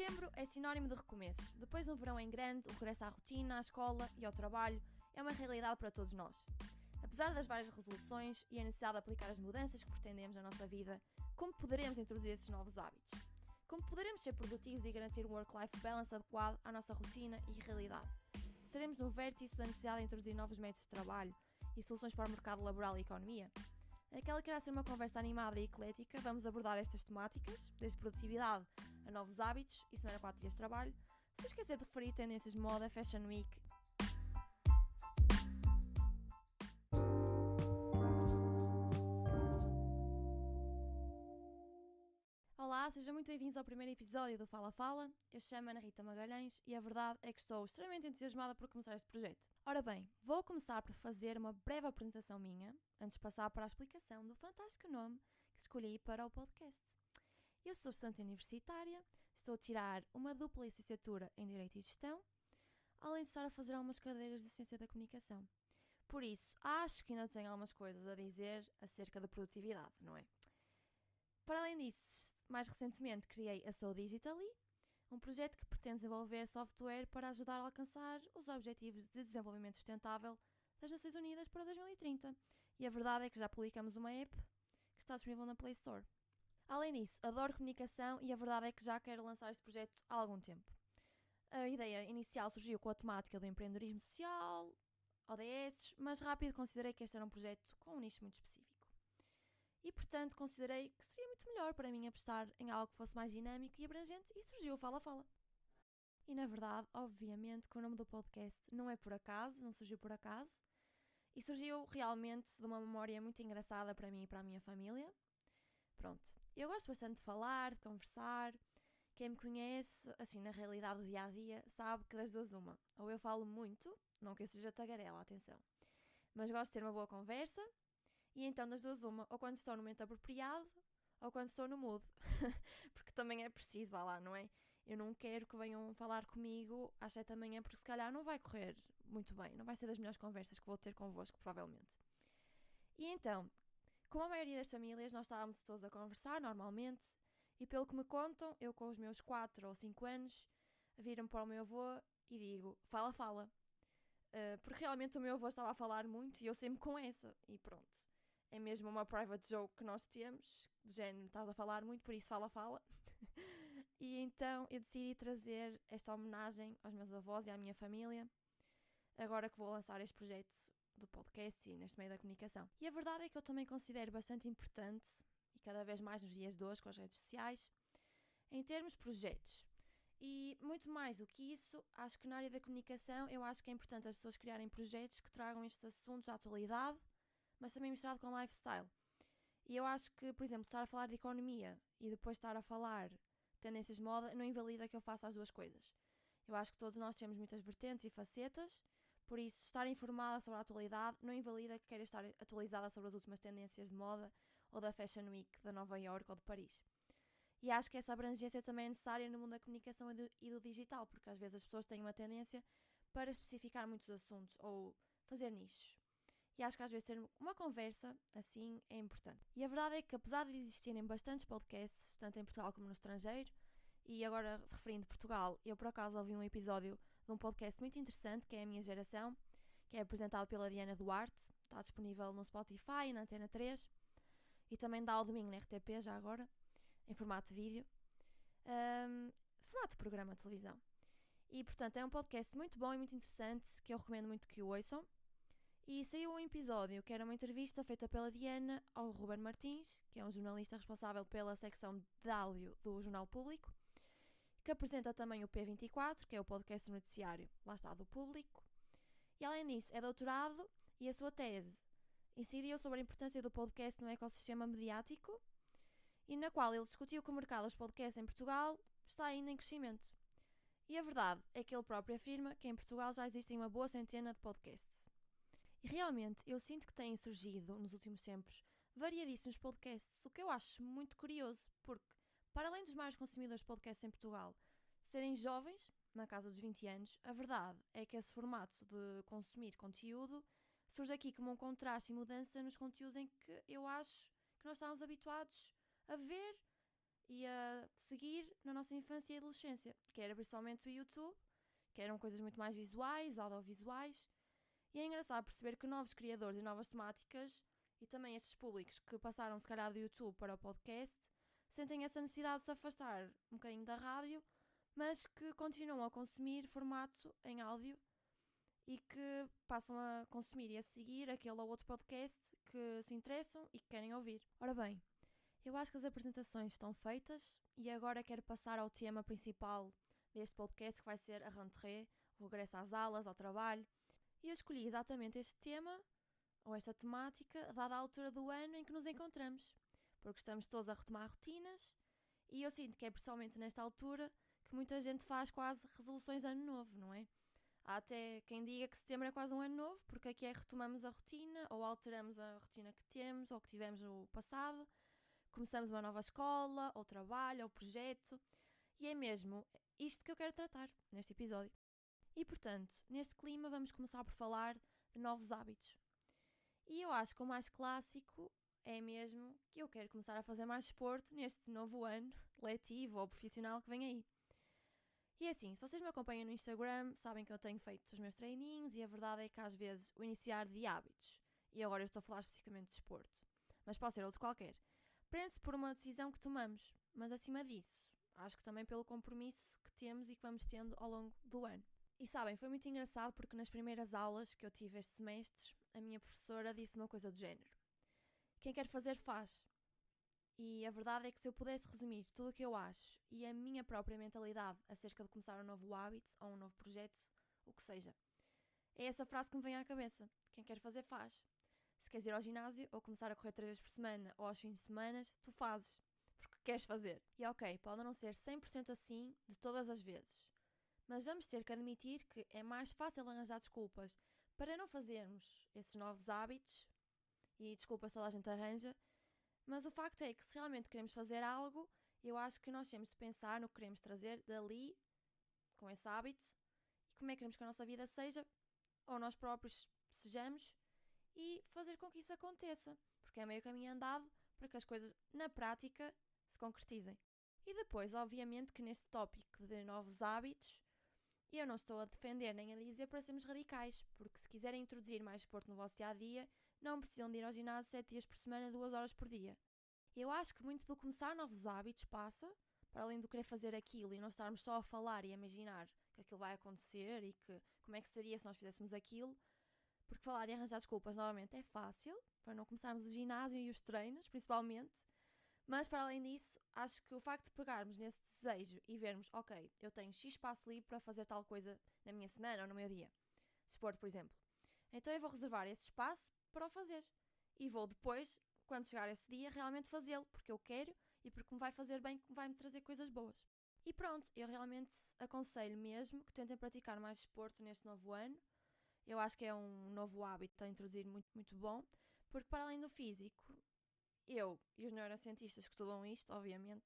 Setembro é sinónimo de recomeços. Depois de um verão em grande, o regresso à rotina, à escola e ao trabalho é uma realidade para todos nós. Apesar das várias resoluções e a necessidade de aplicar as mudanças que pretendemos na nossa vida, como poderemos introduzir esses novos hábitos? Como poderemos ser produtivos e garantir um work-life balance adequado à nossa rotina e realidade? Estaremos no vértice da necessidade de introduzir novos métodos de trabalho e soluções para o mercado laboral e economia? Naquela que irá ser uma conversa animada e eclética, vamos abordar estas temáticas, desde produtividade a novos hábitos e semana 4 dias de trabalho, sem esquecer de referir tendências de moda, Fashion Week. Olá, sejam muito bem-vindos ao primeiro episódio do Fala Fala. Eu chamo Ana Rita Magalhães e a verdade é que estou extremamente entusiasmada por começar este projeto. Ora bem, vou começar por fazer uma breve apresentação minha, antes de passar para a explicação do fantástico nome que escolhi para o podcast. Eu sou estudante universitária, estou a tirar uma dupla licenciatura em Direito e Gestão, além de estar a fazer algumas cadeiras de Ciência da Comunicação. Por isso, acho que ainda tenho algumas coisas a dizer acerca da produtividade, não é? Para além disso, mais recentemente criei a So Digitally, um projeto que pretende desenvolver software para ajudar a alcançar os Objetivos de Desenvolvimento Sustentável das Nações Unidas para 2030. E a verdade é que já publicamos uma app que está disponível na Play Store. Além disso, adoro comunicação e a verdade é que já quero lançar este projeto há algum tempo. A ideia inicial surgiu com a temática do empreendedorismo social, ODS, mas rápido considerei que este era um projeto com um nicho muito específico. E, portanto, considerei que seria muito melhor para mim apostar em algo que fosse mais dinâmico e abrangente e surgiu o Fala Fala. E, na verdade, obviamente, que o nome do podcast não é por acaso, não surgiu por acaso, e surgiu realmente de uma memória muito engraçada para mim e para a minha família. Pronto, eu gosto bastante de falar, de conversar. Quem me conhece, assim, na realidade do dia-a-dia, sabe que das duas uma. Ou eu falo muito, não que eu seja tagarela, atenção, mas gosto de ter uma boa conversa. E então das duas uma, ou quando estou no momento apropriado, ou quando estou no mood. Porque também é preciso, vá lá, não é? Eu não quero que venham falar comigo às 7 da manhã, porque se calhar não vai correr muito bem. Não vai ser das melhores conversas que vou ter convosco, provavelmente. E então, como a maioria das famílias, nós estávamos todos a conversar, normalmente, e pelo que me contam, eu com os meus 4 ou 5 anos, viro-me para o meu avô e digo, fala, fala. Porque realmente o meu avô estava a falar muito e eu sempre com essa, e pronto. É mesmo uma private joke que nós temos, do género, estás a falar muito, por isso fala, fala. E então eu decidi trazer esta homenagem aos meus avós e à minha família, agora que vou lançar este projeto do podcast e neste meio da comunicação. E a verdade é que eu também considero bastante importante, e cada vez mais nos dias de hoje com as redes sociais, em termos de projetos. E muito mais do que isso, acho que na área da comunicação, eu acho que é importante as pessoas criarem projetos que tragam estes assuntos à atualidade, mas também misturado com lifestyle. E eu acho que, por exemplo, estar a falar de economia e depois estar a falar de tendências de moda não invalida que eu faça as duas coisas. Eu acho que todos nós temos muitas vertentes e facetas, por isso estar informada sobre a atualidade não invalida que queira estar atualizada sobre as últimas tendências de moda ou da Fashion Week de Nova Iorque ou de Paris. E acho que essa abrangência também é necessária no mundo da comunicação e do digital, porque às vezes as pessoas têm uma tendência para especificar muitos assuntos ou fazer nichos. E acho que às vezes ter uma conversa assim é importante. E a verdade é que apesar de existirem bastantes podcasts, tanto em Portugal como no estrangeiro, e agora referindo Portugal, eu por acaso ouvi um episódio de um podcast muito interessante, que é A Minha Geração, que é apresentado pela Diana Duarte, está disponível no Spotify e na Antena 3, e também dá ao domingo na RTP, já agora, em formato de vídeo, formato de programa de televisão. E portanto é um podcast muito bom e muito interessante, que eu recomendo muito que o ouçam. E saiu um episódio que era uma entrevista feita pela Diana ao Ruben Martins, que é um jornalista responsável pela secção de áudio do Jornal Público, que apresenta também o P24, que é o podcast noticiário, lá está, do Público. E além disso, é doutorado e a sua tese incidiu sobre a importância do podcast no ecossistema mediático e na qual ele discutiu que o mercado dos podcasts em Portugal está ainda em crescimento. E a verdade é que ele próprio afirma que em Portugal já existem uma boa centena de podcasts. E realmente eu sinto que têm surgido nos últimos tempos variadíssimos podcasts, o que eu acho muito curioso, porque para além dos maiores consumidores de podcasts em Portugal serem jovens, na casa dos 20 anos, a verdade é que esse formato de consumir conteúdo surge aqui como um contraste e mudança nos conteúdos em que eu acho que nós estamos habituados a ver e a seguir na nossa infância e adolescência, que era principalmente o YouTube, que eram coisas muito mais visuais, audiovisuais, e é engraçado perceber que novos criadores e novas temáticas, e também estes públicos que passaram se calhar do YouTube para o podcast, sentem essa necessidade de se afastar um bocadinho da rádio, mas que continuam a consumir formato em áudio e que passam a consumir e a seguir aquele ou outro podcast que se interessam e que querem ouvir. Ora bem, eu acho que as apresentações estão feitas e agora quero passar ao tema principal deste podcast, que vai ser a rentrée, o regresso às aulas, ao trabalho. E eu escolhi exatamente este tema, ou esta temática, dada a altura do ano em que nos encontramos, porque estamos todos a retomar rotinas e eu sinto que é principalmente nesta altura que muita gente faz quase resoluções de ano novo, não é? Há até quem diga que setembro é quase um ano novo, porque aqui é retomamos a rotina, ou alteramos a rotina que temos, ou que tivemos no passado, começamos uma nova escola, ou trabalho, ou projeto, e é mesmo isto que eu quero tratar neste episódio. E portanto, neste clima vamos começar por falar de novos hábitos. E eu acho que o mais clássico é mesmo que eu quero começar a fazer mais desporto neste novo ano letivo ou profissional que vem aí. E é assim, se vocês me acompanham no Instagram, sabem que eu tenho feito os meus treininhos e a verdade é que às vezes o iniciar de hábitos, e agora eu estou a falar especificamente de desporto, mas pode ser outro qualquer, prende-se por uma decisão que tomamos, mas acima disso, acho que também pelo compromisso que temos e que vamos tendo ao longo do ano. E sabem, foi muito engraçado porque nas primeiras aulas que eu tive este semestre, a minha professora disse uma coisa do género: quem quer fazer, faz. E a verdade é que se eu pudesse resumir tudo o que eu acho e a minha própria mentalidade acerca de começar um novo hábito ou um novo projeto, o que seja, é essa frase que me vem à cabeça. Quem quer fazer, faz. Se queres ir ao ginásio ou começar a correr 3 vezes por semana ou aos fins de semana, tu fazes, porque queres fazer. E ok, pode não ser 100% assim de todas as vezes, mas vamos ter que admitir que é mais fácil arranjar desculpas para não fazermos esses novos hábitos, e desculpas toda a gente arranja, mas o facto é que se realmente queremos fazer algo, eu acho que nós temos de pensar no que queremos trazer dali, com esse hábito, e como é que queremos que a nossa vida seja, ou nós próprios sejamos, e fazer com que isso aconteça, porque é meio caminho andado para que as coisas na prática se concretizem. E depois, obviamente, que neste tópico de novos hábitos, eu não estou a defender nem a dizer para sermos radicais, porque se quiserem introduzir mais desporto no vosso dia-a-dia, não precisam de ir ao ginásio 7 dias por semana, 2 horas por dia. Eu acho que muito do começar novos hábitos passa, para além do querer fazer aquilo e não estarmos só a falar e a imaginar que aquilo vai acontecer e que como é que seria se nós fizéssemos aquilo, porque falar e arranjar desculpas novamente é fácil, para não começarmos o ginásio e os treinos, principalmente. Mas, para além disso, acho que o facto de pegarmos nesse desejo e vermos, ok, eu tenho X espaço livre para fazer tal coisa na minha semana ou no meu dia, desporto, por exemplo, então eu vou reservar esse espaço para o fazer. E vou depois, quando chegar esse dia, realmente fazê-lo, porque eu quero e porque me vai fazer bem, que me vai me trazer coisas boas. E pronto, eu realmente aconselho mesmo que tentem praticar mais desporto neste novo ano. Eu acho que é um novo hábito a introduzir muito, muito bom, porque para além do físico, eu e os neurocientistas que estudam isto, obviamente,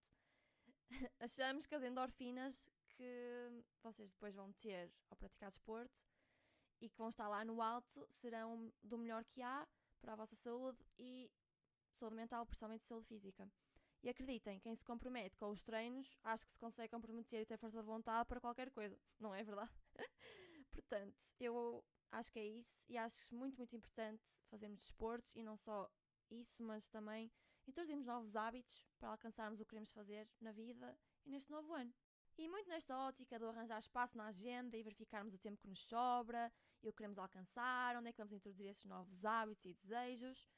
achamos que as endorfinas que vocês depois vão ter ao praticar desporto e que vão estar lá no alto serão do melhor que há para a vossa saúde e saúde mental, principalmente saúde física. E acreditem, quem se compromete com os treinos, acho que se consegue comprometer e ter força de vontade para qualquer coisa, não é verdade? Portanto, eu acho que é isso e acho muito, muito importante fazermos desporto e não só isso, mas também introduzirmos novos hábitos para alcançarmos o que queremos fazer na vida e neste novo ano. E muito nesta ótica do arranjar espaço na agenda e verificarmos o tempo que nos sobra e o que queremos alcançar, onde é que vamos introduzir esses novos hábitos e desejos,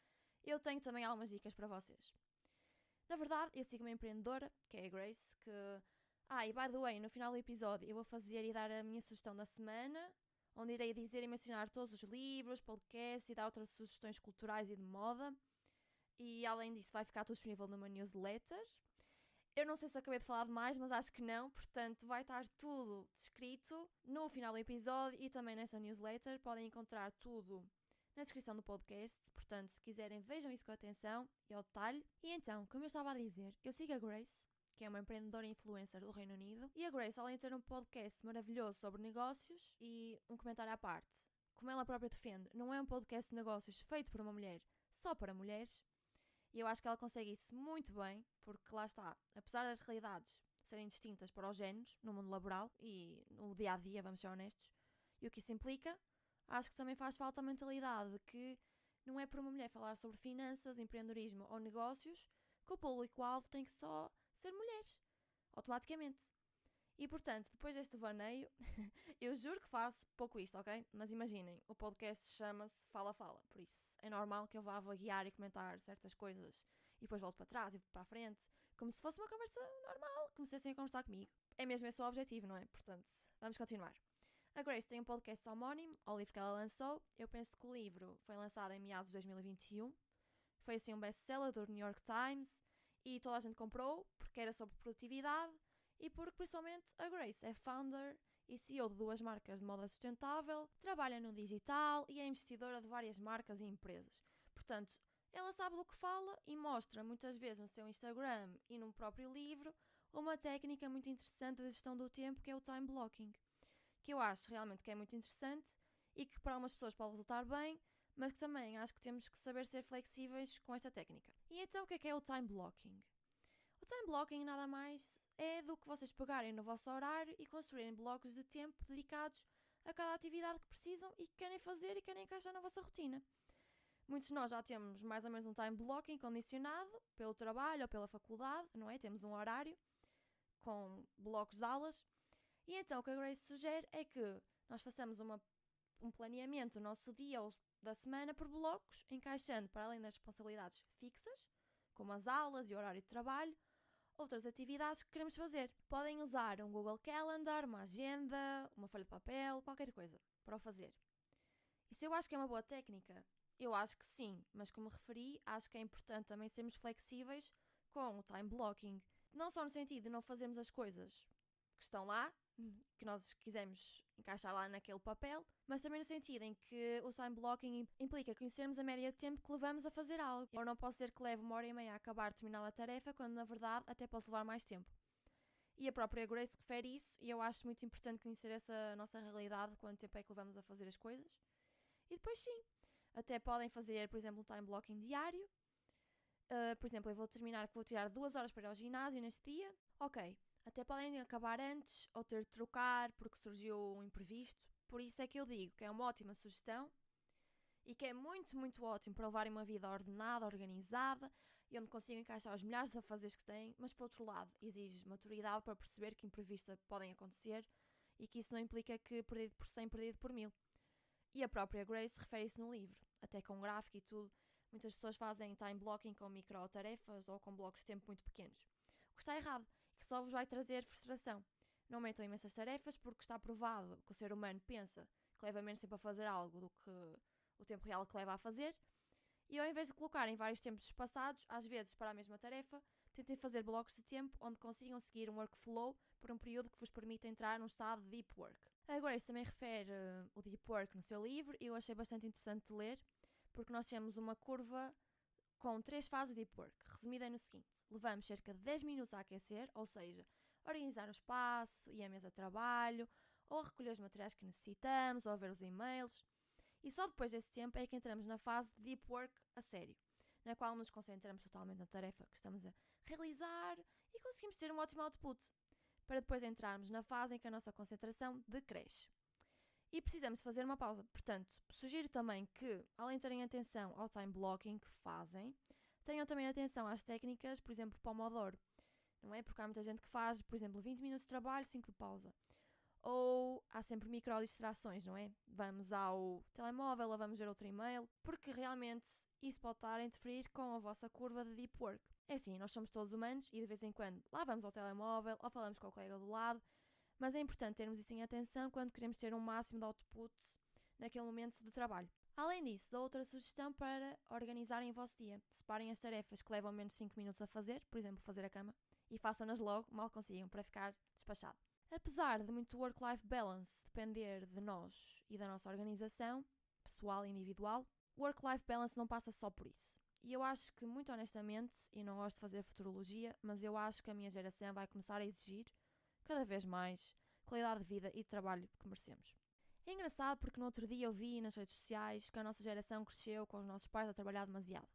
eu tenho também algumas dicas para vocês. Na verdade, eu sigo uma empreendedora, que é a Grace, que... e by the way, no final do episódio eu vou fazer e dar a minha sugestão da semana, onde irei dizer e mencionar todos os livros, podcasts e dar outras sugestões culturais e de moda. E além disso vai ficar tudo disponível numa newsletter. Eu não sei se acabei de falar demais, mas acho que não. Portanto, vai estar tudo descrito no final do episódio e também nessa newsletter. Podem encontrar tudo na descrição do podcast. Portanto, se quiserem, vejam isso com atenção e ao detalhe. E então, como eu estava a dizer, eu sigo a Grace, que é uma empreendedora e influencer do Reino Unido. E a Grace, além de ter um podcast maravilhoso sobre negócios e um comentário à parte, como ela própria defende, não é um podcast de negócios feito por uma mulher, só para mulheres. E eu acho que ela consegue isso muito bem, porque lá está, apesar das realidades serem distintas para os géneros no mundo laboral e no dia-a-dia, vamos ser honestos, e o que isso implica, acho que também faz falta a mentalidade de que não é por uma mulher falar sobre finanças, empreendedorismo ou negócios que o público-alvo tem que só ser mulheres, automaticamente. E portanto, depois deste vaneio, eu juro que faço pouco isto, ok? Mas imaginem, o podcast chama-se Fala Fala, por isso é normal que eu vá vaguear e comentar certas coisas e depois volto para trás e para a frente, como se fosse uma conversa normal, como se estivessem a conversar comigo. É mesmo esse o objetivo, não é? Portanto, vamos continuar. A Grace tem um podcast homónimo ao livro que ela lançou. Eu penso que o livro foi lançado em meados de 2021. Foi assim um best-seller do New York Times e toda a gente comprou porque era sobre produtividade e porque principalmente a Grace é founder e CEO de 2 marcas de moda sustentável, trabalha no digital e é investidora de várias marcas e empresas. Portanto, ela sabe do que fala e mostra muitas vezes no seu Instagram e no próprio livro uma técnica muito interessante de gestão do tempo que é o time blocking, que eu acho realmente que é muito interessante e que para algumas pessoas pode resultar bem, mas que também acho que temos que saber ser flexíveis com esta técnica. E então o que é o time blocking? O time blocking nada mais é do que vocês pegarem no vosso horário e construírem blocos de tempo dedicados a cada atividade que precisam e que querem fazer e querem encaixar na vossa rotina. Muitos de nós já temos mais ou menos um time blocking condicionado pelo trabalho ou pela faculdade, não é? Temos um horário com blocos de aulas. E então o que a Grace sugere é que nós façamos um planeamento do nosso dia ou da semana por blocos, encaixando para além das responsabilidades fixas, como as aulas e o horário de trabalho, outras atividades que queremos fazer. Podem usar um Google Calendar, uma agenda, uma folha de papel, qualquer coisa para o fazer. E se eu acho que é uma boa técnica? Eu acho que sim, mas como referi, acho que é importante também sermos flexíveis com o time blocking. Não só no sentido de não fazermos as coisas que estão lá, que nós quisermos encaixar lá naquele papel, mas também no sentido em que o time blocking implica conhecermos a média de tempo que levamos a fazer algo. Ou não pode ser que leve 1h30 a acabar de terminar a tarefa, quando na verdade até pode levar mais tempo. E a própria Grace refere isso, e eu acho muito importante conhecer essa nossa realidade, quanto tempo é que levamos a fazer as coisas. E depois sim, até podem fazer, por exemplo, um time blocking diário. Por exemplo, eu vou determinar que vou tirar 2 horas para ir ao ginásio neste dia. Ok, até podem acabar antes ou ter de trocar porque surgiu um imprevisto. Por isso é que eu digo que é uma ótima sugestão e que é muito, muito ótimo para levarem uma vida ordenada, organizada e onde consigam encaixar os milhares de afazeres que têm, mas por outro lado exige maturidade para perceber que imprevistos podem acontecer e que isso não implica que perdido por 100, perdido por 1000. E a própria Grace refere-se no livro, até com gráfico e tudo. Muitas pessoas fazem time blocking com micro-tarefas ou com blocos de tempo muito pequenos. O que está errado, que só vos vai trazer frustração. Não metam imensas tarefas porque está provado que o ser humano pensa que leva menos tempo a fazer algo do que o tempo real que leva a fazer. E ao invés de colocarem vários tempos espaçados, às vezes para a mesma tarefa, tentem fazer blocos de tempo onde consigam seguir um workflow por um período que vos permita entrar num estado de deep work. A Grace também refere o deep work no seu livro e eu achei bastante interessante de ler, porque nós temos uma curva com 3 fases de deep work, resumida no seguinte: levamos cerca de 10 minutos a aquecer, ou seja, organizar o espaço e a mesa de trabalho, ou a recolher os materiais que necessitamos, ou a ver os e-mails, e só depois desse tempo é que entramos na fase de deep work a sério, na qual nos concentramos totalmente na tarefa que estamos a realizar e conseguimos ter um ótimo output, para depois entrarmos na fase em que a nossa concentração decresce. E precisamos fazer uma pausa. Portanto, sugiro também que, além de terem atenção ao time blocking que fazem, tenham também atenção às técnicas, por exemplo, Pomodoro. Não é? Porque há muita gente que faz, por exemplo, 20 minutos de trabalho, 5 de pausa. Ou há sempre micro-distrações, não é? Vamos ao telemóvel ou vamos ver outro e-mail, porque realmente isso pode estar a interferir com a vossa curva de deep work. É assim, nós somos todos humanos e de vez em quando lá vamos ao telemóvel ou falamos com o colega do lado, mas é importante termos isso em atenção quando queremos ter um máximo de output naquele momento de trabalho. Além disso, dou outra sugestão para organizarem o vosso dia. Separem as tarefas que levam menos de 5 minutos a fazer, por exemplo, fazer a cama, e façam-nas logo, mal consigam, para ficar despachado. Apesar de muito work-life balance depender de nós e da nossa organização, pessoal e individual, work-life balance não passa só por isso. E eu acho que, muito honestamente, e não gosto de fazer futurologia, mas eu acho que a minha geração vai começar a exigir cada vez mais qualidade de vida e de trabalho que merecemos. É engraçado porque no outro dia eu vi nas redes sociais que a nossa geração cresceu com os nossos pais a trabalhar demasiado.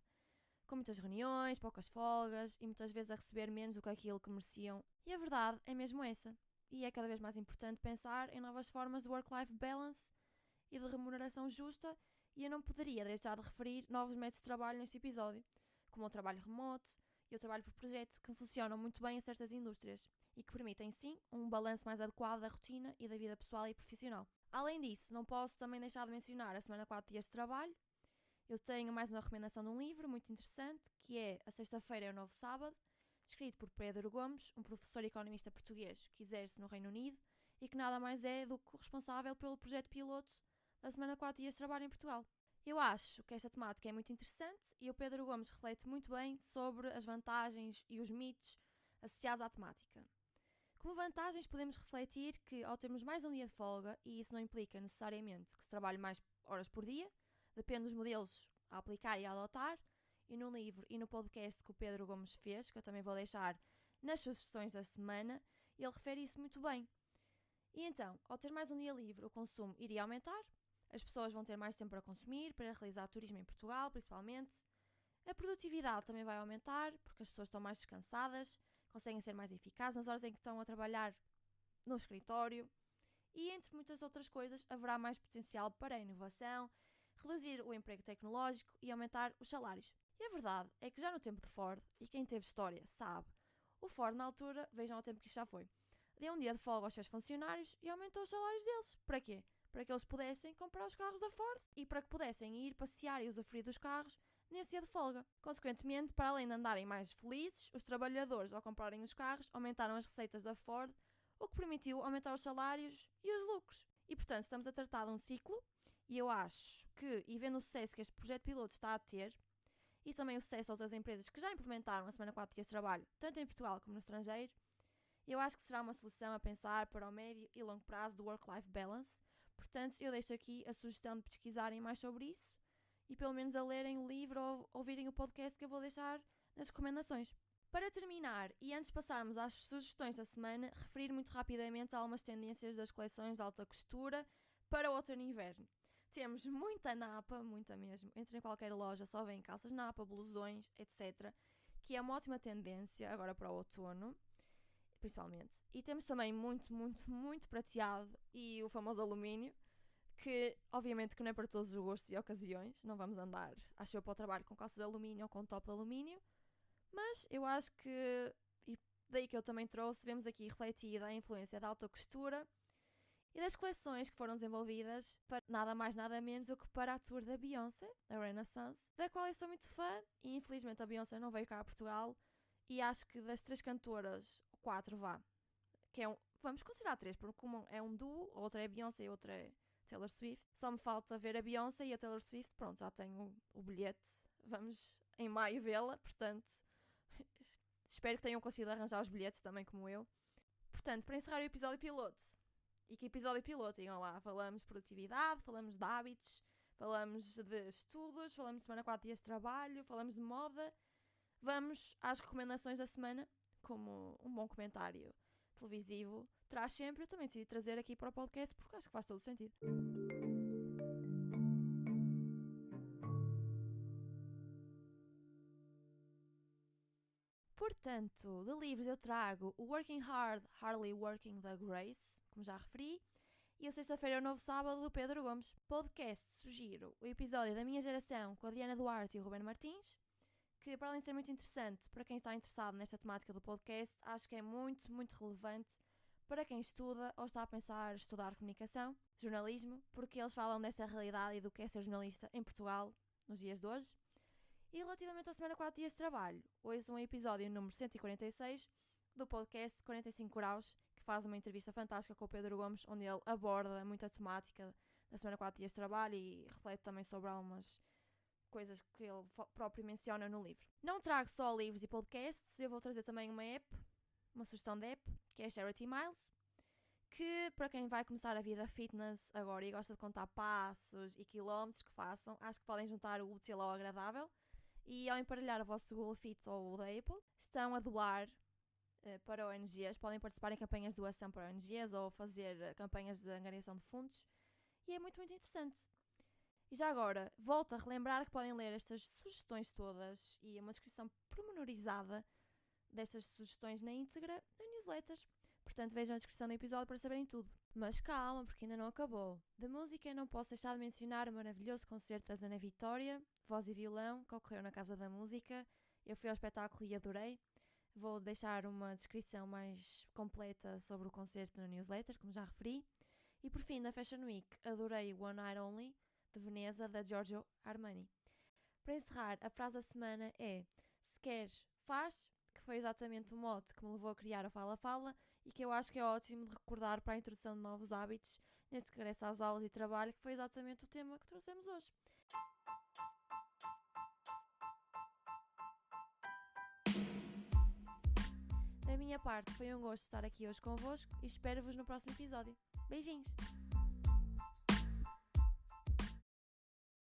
com muitas reuniões, poucas folgas e muitas vezes a receber menos do que aquilo que mereciam. E a verdade é mesmo essa. E é cada vez mais importante pensar em novas formas de work-life balance e de remuneração justa, e eu não poderia deixar de referir novos métodos de trabalho neste episódio, como o trabalho remoto e o trabalho por projeto, que funcionam muito bem em certas indústrias e que permitem, sim, um balanço mais adequado da rotina e da vida pessoal e profissional. Além disso, não posso também deixar de mencionar a semana 4 dias de trabalho. Eu tenho mais uma recomendação de um livro muito interessante, que é A Sexta-feira é o Novo Sábado, escrito por Pedro Gomes, um professor e economista português que exerce no Reino Unido e que nada mais é do que o responsável pelo projeto piloto da semana 4 dias de trabalho em Portugal. Eu acho que esta temática é muito interessante e o Pedro Gomes reflete muito bem sobre as vantagens e os mitos associados à temática. Como vantagens, podemos refletir que, ao termos mais um dia de folga, e isso não implica necessariamente que se trabalhe mais horas por dia, depende dos modelos a aplicar e a adotar, e no livro e no podcast que o Pedro Gomes fez, que eu também vou deixar nas sugestões da semana, ele refere isso muito bem. E então, ao ter mais um dia livre, o consumo iria aumentar, as pessoas vão ter mais tempo para consumir, para realizar turismo em Portugal, principalmente. A produtividade também vai aumentar, porque as pessoas estão mais descansadas, conseguem ser mais eficazes nas horas em que estão a trabalhar no escritório. E, entre muitas outras coisas, haverá mais potencial para a inovação, reduzir o emprego tecnológico e aumentar os salários. E a verdade é que já no tempo de Ford, e quem teve história sabe, o Ford na altura, vejam o tempo que isto já foi, deu um dia de folga aos seus funcionários e aumentou os salários deles. Para quê? Para que eles pudessem comprar os carros da Ford e para que pudessem ir passear e usufruir dos carros nesse dia de folga. Consequentemente, para além de andarem mais felizes, os trabalhadores, ao comprarem os carros, aumentaram as receitas da Ford, o que permitiu aumentar os salários e os lucros. E, portanto, estamos a tratar de um ciclo, e eu acho que, e vendo o sucesso que este projeto piloto está a ter, e também o sucesso de outras empresas que já implementaram a semana 4 dias de trabalho, tanto em Portugal como no estrangeiro, eu acho que será uma solução a pensar para o médio e longo prazo do work-life balance. Portanto, eu deixo aqui a sugestão de pesquisarem mais sobre isso e pelo menos a lerem o livro ou ouvirem o podcast que eu vou deixar nas recomendações. Para terminar, e antes de passarmos às sugestões da semana, referir muito rapidamente algumas tendências das coleções de alta costura para o outono e inverno. Temos muita napa, muita mesmo. Entrem em qualquer loja, só vêm calças napa, blusões, etc. Que é uma ótima tendência agora para o outono, principalmente. E temos também muito prateado e o famoso alumínio, que obviamente que não é para todos os gostos e ocasiões. Não vamos andar, acho eu, para o trabalho com calças de alumínio ou com top de alumínio. Mas eu acho que, e daí que eu também trouxe, vemos aqui refletida a influência da alta costura e das coleções que foram desenvolvidas para nada mais nada menos do que para a tour da Beyoncé, a Renaissance, da qual eu sou muito fã, e infelizmente a Beyoncé não veio cá a Portugal, e acho que das 3 cantoras, 4 vá, que é vamos considerar 3, porque uma é um duo, a outra é a Beyoncé e a outra é Taylor Swift. Só me falta ver a Beyoncé e a Taylor Swift, pronto, já tenho o bilhete, vamos em maio vê-la, portanto, espero que tenham conseguido arranjar os bilhetes também como eu. Portanto, para encerrar o episódio piloto, e que episódio piloto, digam lá, falamos de produtividade, falamos de hábitos, falamos de estudos, falamos de semana 4 dias de trabalho, falamos de moda. Vamos às recomendações da semana, como um bom comentário televisivo traz sempre. Eu também decidi trazer aqui para o podcast porque acho que faz todo o sentido. Portanto, de livros eu trago o Working Hard, Hardly Working da Grace, como já referi, e a Sexta-feira é o Novo Sábado do Pedro Gomes. Podcast, sugiro o episódio da Minha Geração com a Diana Duarte e o Ruben Martins, que, para além de ser muito interessante para quem está interessado nesta temática do podcast, acho que é muito relevante para quem estuda ou está a pensar estudar comunicação, jornalismo, porque eles falam dessa realidade e do que é ser jornalista em Portugal nos dias de hoje. E relativamente à semana 4 dias de trabalho, ouçam um episódio número 146 do podcast 45 Graus, que faz uma entrevista fantástica com o Pedro Gomes, onde ele aborda muita temática da semana 4 dias de trabalho e reflete também sobre algumas coisas que ele próprio menciona no livro. Não trago só livros e podcasts, eu vou trazer também uma app, uma sugestão de app, que é a Charity Miles, que para quem vai começar a vida fitness agora e gosta de contar passos e quilómetros que façam, acho que podem juntar o útil ao agradável e ao emparelhar o vosso Google Fit ou o da Apple, estão a doar para ONGs, podem participar em campanhas de doação para ONGs ou fazer campanhas de angariação de fundos e é muito interessante. E já agora, volto a relembrar que podem ler estas sugestões todas e uma descrição pormenorizada destas sugestões na íntegra na newsletter. Portanto, vejam a descrição do episódio para saberem tudo. Mas calma, porque ainda não acabou. Da música, não posso deixar de mencionar o maravilhoso concerto da Zana Vitória, voz e violão, que ocorreu na Casa da Música. Eu fui ao espetáculo e adorei. Vou deixar uma descrição mais completa sobre o concerto na newsletter, como já referi. E por fim, na Fashion Week, adorei o One Night Only, de Veneza, da Giorgio Armani. Para encerrar, a frase da semana é: se queres, faz, que foi exatamente o mote que me levou a criar a Fala Fala e que eu acho que é ótimo de recordar para a introdução de novos hábitos neste regresso às aulas e trabalho, que foi exatamente o tema que trouxemos hoje. Da minha parte, foi um gosto estar aqui hoje convosco e espero-vos no próximo episódio. Beijinhos!